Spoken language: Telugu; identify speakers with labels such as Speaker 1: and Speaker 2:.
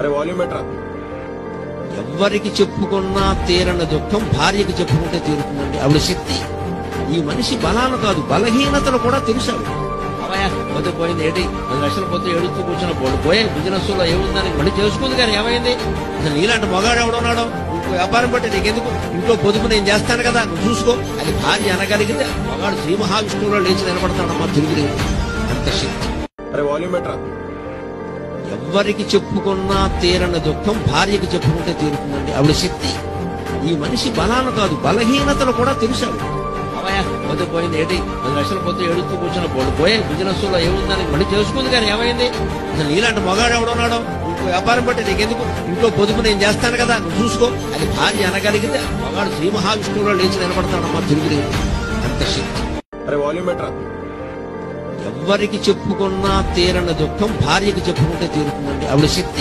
Speaker 1: అరే వాల్యూమ్ బెటర్.
Speaker 2: ఎవ్వరికి చెప్పుకున్నా తీరని దుఃఖం భార్యకి చెప్పుకుంటే తీరుతుందండి. ఆవిడ శక్తి. ఈ మనిషి బలాలు కాదు, బలహీనతలు కూడా తెలుసాడు. అవయా పోతే పోయింది, ఏంటి 10 లక్షలు పోతే ఏడుస్తూ కూర్చున్న పోయే బిజినెస్ లో ఏముందని మళ్ళీ చేసుకుంది. కానీ ఏమైంది? అసలు నీలాంటి మగాడు ఎవడున్నాడో, ఇంకో వ్యాపారం బట్టి నీకెందుకు, ఇంట్లో పొదుపు నేను చేస్తాను కదా, నువ్వు చూసుకో అది భార్య అనగలిగితే మగాడు శ్రీ మహావిష్ణువులో లేచి నిలబడతాడమ్మా. తిరుగులేదు అంత శక్తి.
Speaker 1: అరే వాల్యూమ్ బెటర్.
Speaker 2: ఎవ్వరికి చెప్పుకున్నా తీరని దుఃఖం భార్యకి చెప్పుకుంటే తీరుతుందండి. ఆవిడ శక్తి. ఈ మనిషి బలాలు కాదు, బలహీనతలు కూడా తెలుసాడు. అవయా పోతే పోయింది, ఏంటి 10 లక్షలు పోతే ఏడుస్తూ కూర్చున్న పోయే బిజినెస్ లో ఏముందని మళ్ళీ చేసుకుంది. కానీ ఏమైంది? అసలు నీలాంటి మగాడు ఎవడున్నాడో, ఇంకో వ్యాపారం బట్టి నీకెందుకు, ఇంట్లో పొదుపు నేను చేస్తాను కదా, నువ్వు చూసుకో అది భార్య అనగలిగితే మగాడు శ్రీ మహావిష్ణువులో లేచి నిలబడతాడమ్మా. తిరుగులేదు అంత శక్తి.
Speaker 1: అరే వాల్యూమ్ బెటర్.
Speaker 2: ఎవ్వరికి చెప్పుకున్నా తీరని దుఃఖం భార్యకి చెప్పుకుంటే తీరుతుందండి. ఆవిడ శక్తి.